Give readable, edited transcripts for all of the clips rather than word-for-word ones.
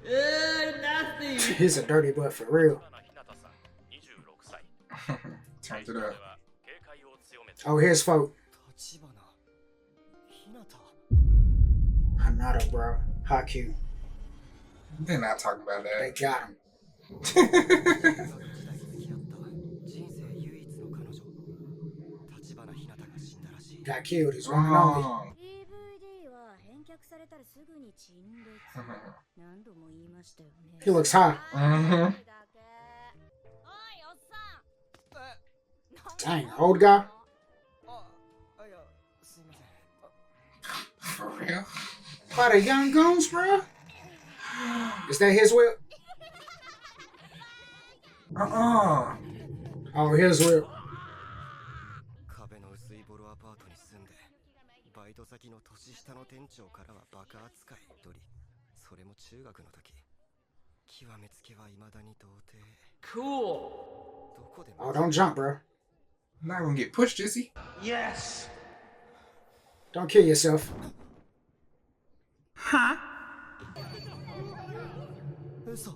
Nasty. He's a dirty butt for real. Turned it up. Oh, here's folk. Hinata, bro. How cute. They're not talking about They that. got him. Got killed. He's one and only. Oh. He looks hot. Mm-hmm. Dang, old guy. For real? Why the young goons, bro? Is that his whip? Oh, his whip. 壁の薄いボロアパートに住んでバイト先の年下の店長からはバカ扱いとりそれも中学の時極めつけは未だに童貞 Cool. どこで Oh, don't jump, bro. Not gonna get pushed, is he? Yes. Don't kill yourself. Huh? 嘘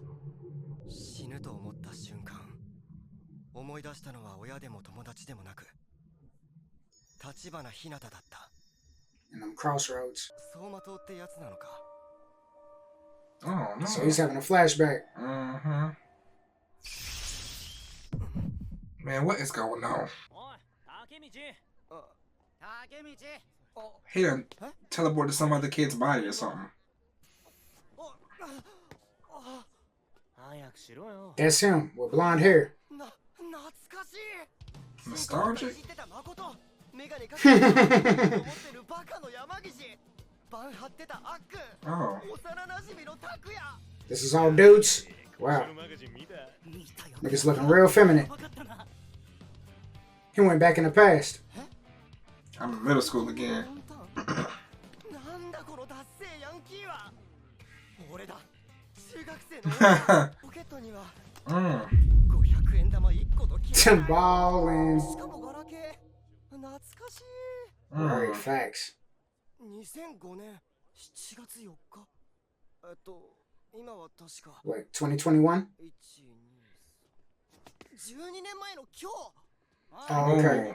死ぬと思った瞬間思い出したのは親でも友達でもなく立花ひなただった In them crossroads. 走馬灯ってやつなのか Oh, no. So he's having a flashback. Mm-hmm. Man, what is going on? He done teleported some other kid's body or something. That's him with blonde hair. Nostalgic? Oh. This is all dudes? Wow. Niggas looking real feminine. He went back in the past. I'm in middle school again. Tim ballin'. 懐かしい Right, facts. 2005年7月4日今は確か What, 2021? 12年前の今日 Oh, okay.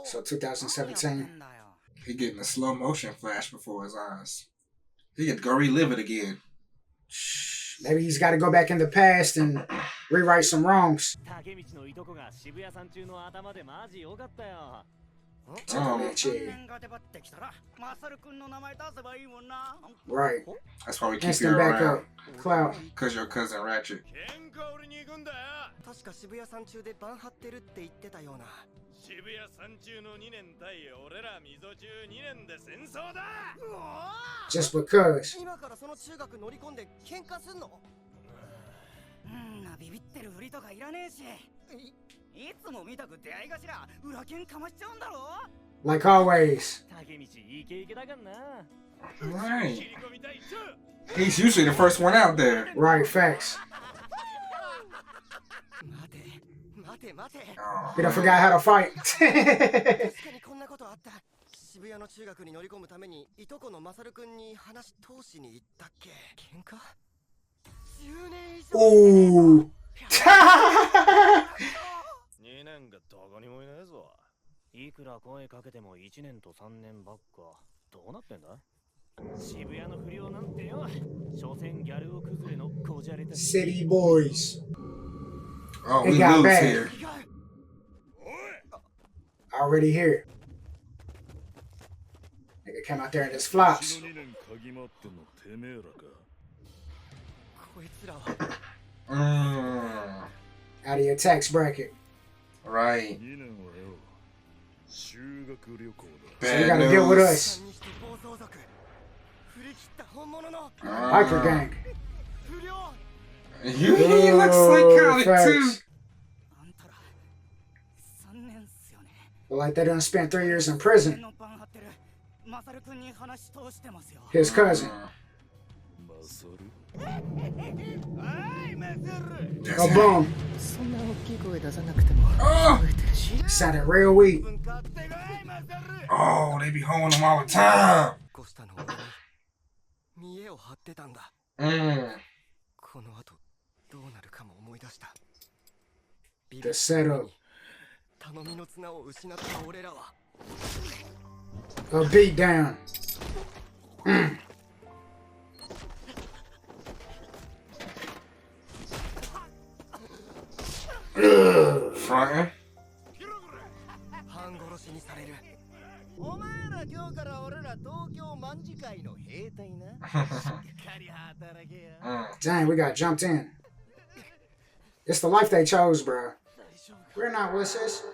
So 2017. He getting a slow motion flash before his eyes. He get to go relive it again. Maybe he's got to go back in the past and rewrite some wrongs. Tickle that chick. Right. That's why we keep you Instant back around. up. Clout. Cause your cousin Ratchet. 確か渋谷山中でバン張ってるって言ってたような渋谷山中の2年対俺ら溝中2年で戦争だ Just because. 今からその中学乗り込んで喧嘩すんのビビってるふりとかいらねえしいつも見たく出会い頭裏剣かましちゃうんだろ Like always. Right. He's usually the first one out there. Right, facts. Oh, He done forgot how to fight. 確かにこんなことあった渋谷の中学に乗り込むためにいとこのマサルくんに話通しに行ったっけ喧嘩10年以上 Ooh. 2年がどこにもいないぞいくら声かけても1年と3年ばっかどうなってんだ渋谷の不良なんてよ所詮ギャルを崩れのこじゃれた City boys. oh, It we got lose bad. here. Already here. Nigga came out there in his flops. こいつらは Out of your tax bracket. Right. So So you bad gotta deal with news. us. にして暴走族振り切った本物の Biker gang. 不良 He looks psychotic too. Facts. あんたら3年っすよね But like they done spent 3 years in prison. のバン張ってるマサルくんに話通してますよ His cousin. That's A it. bum. そんな大きい声出さなくても Oh, 聞こえてるし Sounded real weak. oh, they be hoeing him all the time. 越したの俺に見栄を張ってたんだ Mm. この後どうなるかも思い出した。 The setup. 頼みの綱を失った俺らは A beat down. Frontin'. 半殺しにされる。お前ら今日から俺ら東京卍会の兵隊な。しっかり働けよ。 Dang, we got jumped in. It's the life they chose, bro. We're not wusses.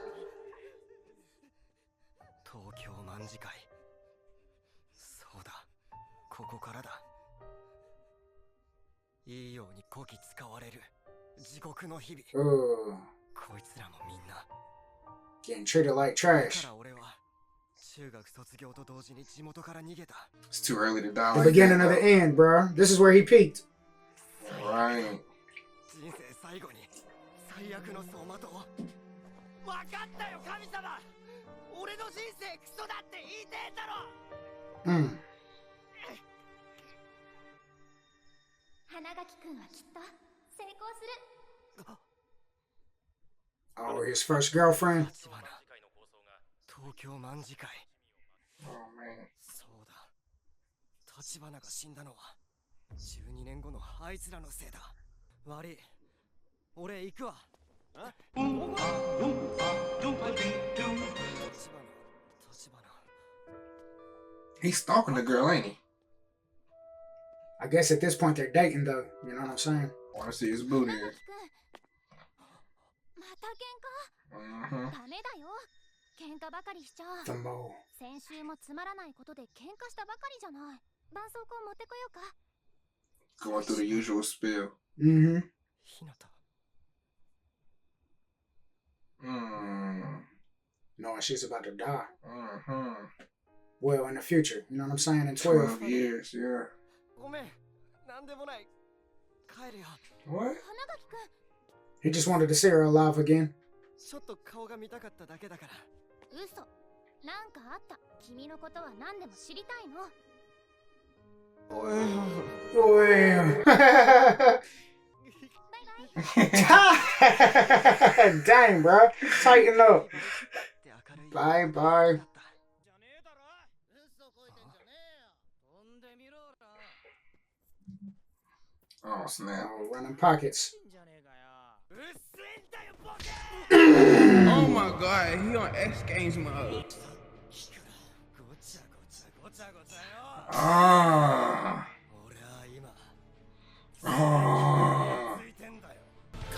東京卍会。そうだ、ここからだ。いいようにこき使われる地獄の日々。 Ooh, こいつらもみんな。 getting treated like だ trash. から俺は中学卒業と同時に地元から逃げた。 It's too early to die. The Like beginning that, of the though. end, bro. This is where he peaked. Right. 人生最後に最悪の走馬灯。分かったよ神様。俺の人生クソだって言いてえんだろ。 Mm. 花垣くんはきっと成功する。 Oh, his first girlfriend. 立花、東京卍会。 Oh man. そうだ、立花が死んだのは12年後のあいつらのせいだ。悪い、俺行くわ。立花。 He's stalking the girl, ain't he? I guess at this point they're dating, though. You know what I'm saying? Wanna see his booty. 花垣くん、また喧嘩？ Mm-hmm. ダメだよ。喧嘩ばかりしちゃ。 The mole. 先週もつまらないことで喧嘩したばかりじゃない。絆創膏持ってこようか。 Going through the usual spill. Mm-hmm. 日向。 Knowing she's about to die. Mm-hmm. Well, in the future. You know what I'm saying? In 12. 12 years, yeah. ごめん、なんでもない。帰るよ。 What? 花垣くん、 He just wanted to see her alive again. ちょっと顔が見たかっただけだから。嘘。なんかあった。君のことは何でも知りたいの。 Well. バイバイ。 Dang, bro. Tighten up. で明るい。 Bye bye. じゃねえだろ。嘘こいてんじゃねえよ。飛んでみろよ。 Oh, snap. Oh, running pockets. んじゃねえかよ。うっせえんだよボケ。 Oh my god, he on X Games mode. ごちゃごちゃごちゃごちゃよ。 Ah. 俺は今 Ah. ついてんだよ。こ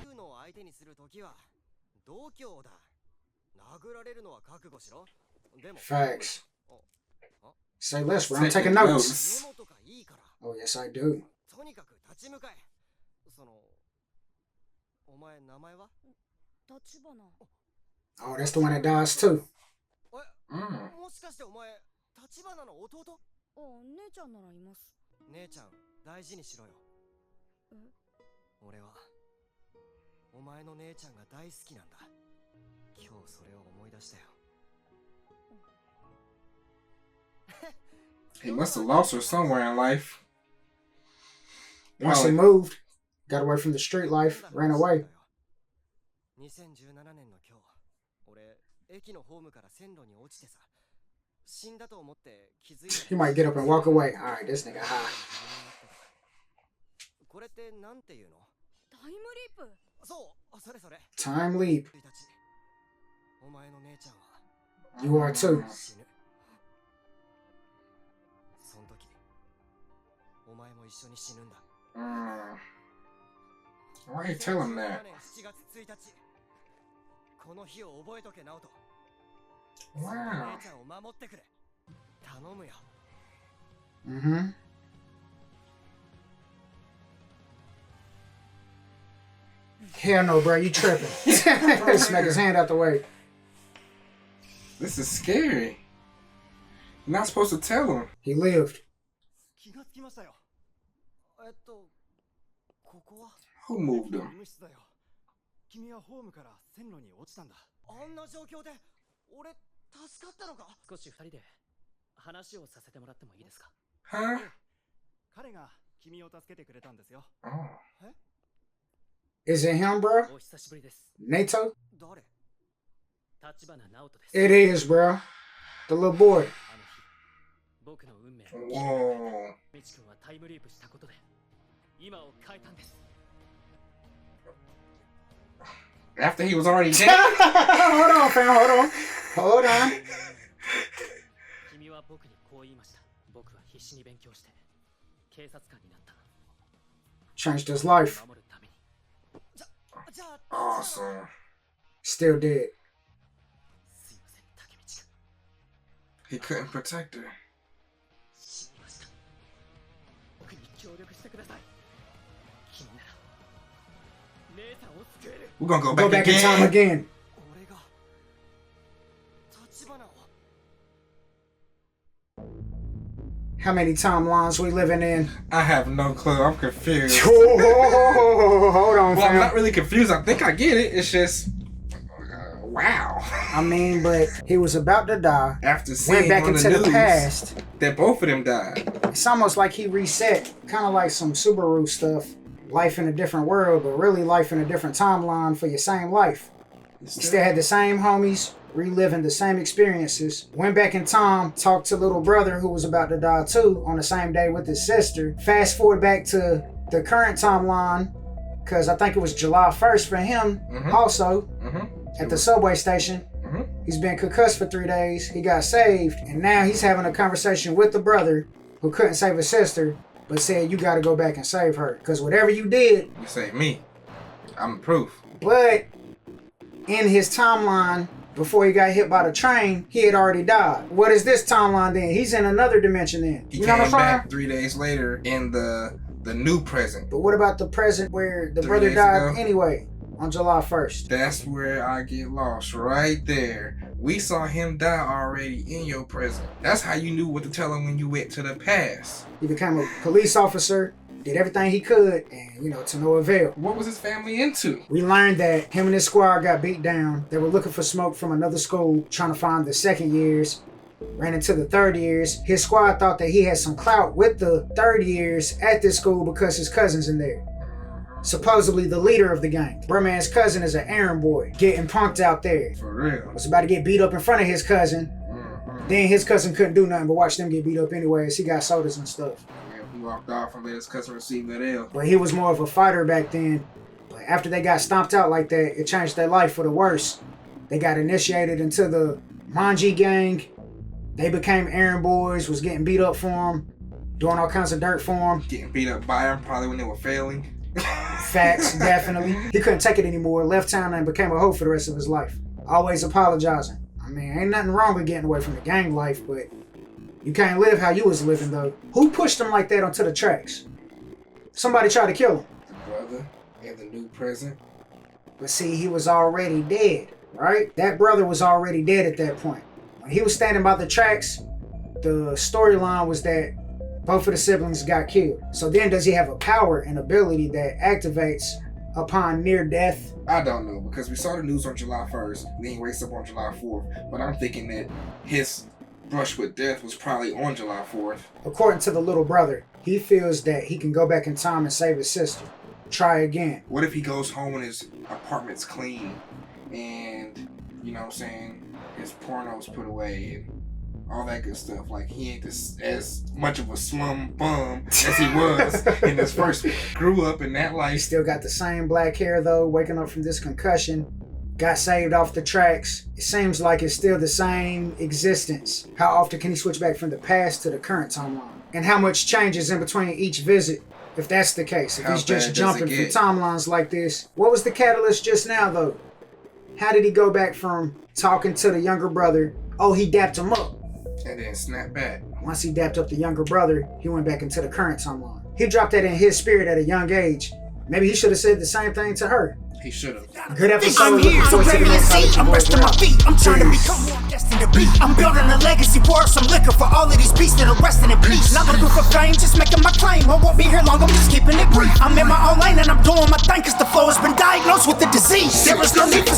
ういうのを相手にするときは度胸だ。殴られるのは覚悟しろ。でも Facts. あ Say less, bro. I'm Taking taking notes. メモとかいいから。 Oh, yes, I do. とにかく立ち向かえ。お前名前は？立花。 Oh, that's the one that dies too. もしかしてお前立花の弟？姉ちゃんならいます。姉ちゃん大事にしろよ。俺はお前の姉ちゃんが大好きなんだ。今日それを思い出したよ。 He must have lost her somewhere in life. Once he moved, got away from the street life, ran away. 2017年の今日、俺駅のホームから線路に落ちてさ、死んだと思って気づいた。 He might get up and walk away. All right, this nigga high. これってなんていうの？タイムリープ。そう、それそれ。 Time leap. お前の姉ちゃんは You are too. 死ぬ。その時、お前も一緒に死ぬんだ。Why you tell him that? 7月1日、この日を覚えとけ、直人。 Wow. 姉ちゃんを守ってくれ。頼むよ。 Mm-hmm. Hell no, bro. You tripping. Smack his hand out the way. This is scary. You're not supposed to tell him. He lived. 気がつきましたよ。ここは Who moved him? 医務室だよ。君はホームから線路に落ちたんだ。あんな状況で俺助かったのか？少し二人で話をさせてもらってもいいですか？ Huh? 彼が君を助けてくれたんですよ。 Oh. Is it him, bro? お久しぶりです。 Nato? 誰？立花直人です。 It is, bro. The little boy. あの日、僕の運命を Whoa. みち君はタイムリープしたことで今を変えたんです。 After he was already dead? Hold on, fam. Hold on. 君は僕にこう言いました。僕は必死に勉強して警察官になった。 Changed his life. 守るために。じゃあ Awesome. Still dead. すいません、竹道君。 He couldn't protect her. 死にました。僕に協力してください。君なら姉さんを救える。 We're gonna go Go back back in time again. again. 俺が立花を How many timelines we living in? I have no clue. I'm confused. Hold on, Well, I'm fam. not really confused. I think I get it. It's just, wow. I mean, but he was about to die. After Went seeing back on into the the news past. that both of them died. It's almost like he reset, kind of like some Subaru stuff. Life in a different world, but really life in a different timeline for your same life. You still had the same homies, reliving the same experiences. Went back in time, talked to little brother who was about to die too on the same day with his sister. Fast forward back to the current timeline, because I think it was July 1st for him also, at the subway station. He's been concussed for 3 days. He got saved, and now he's having a conversation with the brother who couldn't save his sister, but said, you got to go back and save her, because whatever you did, You saved me. I'm the proof. but in his timeline, before he got hit by the train, he had already died. What is this timeline then? He's in another dimension then. He You know what I'm came saying? back 3 days later in the new present. But what about the present where the 3 brother days died ago? anyway on July 1st? That's where I get lost, right there. We saw him die already in your present. That's how you knew what to tell him when you went to the past. He became a police officer, did everything he could, and, to no avail. What was his family into? We learned that him and his squad got beat down. They were looking for smoke from another school, trying to find the second years. Ran into the third years. His squad thought that he had some clout with the third years at this school because his cousin's in there. Supposedly the leader of the gang. Brumman's cousin is an errand boy, getting punked out there. For real. Was about to get beat up in front of his cousin. Then his cousin couldn't do nothing but watch them get beat up anyways. He got sodas and stuff. Yeah, he walked off and let his cousin receive that L. But he was more of a fighter back then. But after they got stomped out like that, it changed their life for the worse. They got initiated into the Manji gang. They became errand boys, was getting beat up for him, doing all kinds of dirt for him. Getting beat up by him probably when they were failing. Facts, definitely. He couldn't take it anymore, left town and became a hoe for the rest of his life. Always apologizing. I mean, ain't nothing wrong with getting away from the gang life, but you can't live how you was living though. Who pushed him like that onto the tracks? Somebody tried to kill him. The brother in the new present. But see, he was already dead, right? That brother was already dead at that point. When he was standing by the tracks, the storyline was that both of the siblings got killed. So then does he have a power and ability that activates upon near death? I don't know, because we saw the news on July 1st, and then he wakes up on July 4th. But I'm thinking that his brush with death was probably on July 4th. According to the little brother, he feels that he can go back in time and save his sister. Try again. What if he goes home and his apartment's clean, and, you know what I'm saying, his porno's put away, and all that good stuff. Like, he ain't as much of a slum bum as he was in his first one. Grew up in that He life. still got the same black hair though, waking up from this concussion. Got saved off the tracks. It seems like it's still the same existence. How often can he switch back from the past to the current timeline? And how much changes in between each visit, if that's the case? If How he's just bad does jumping it from get? timelines like this. What was the catalyst just now though? How did he go back from talking to the younger brother? Oh, he dapped him up. And then snap back. Once he dapped up the younger brother, he went back into the current timeline. He dropped that in his spirit at a young age. Maybe he should have said the same thing to her. He should have. Good episode. I'm here, so ready to see. I'm resting my feet. I'm trying to become who I'm destined to be. I'm building a legacy, pour some liquor for all of these beasts that are resting in peace. Not looking for fame, just making my claim. I won't be here long, I'm just keeping it brief. I'm in my own lane and I'm doing my thing, cause the flow has been diagnosed with the disease. There is no need for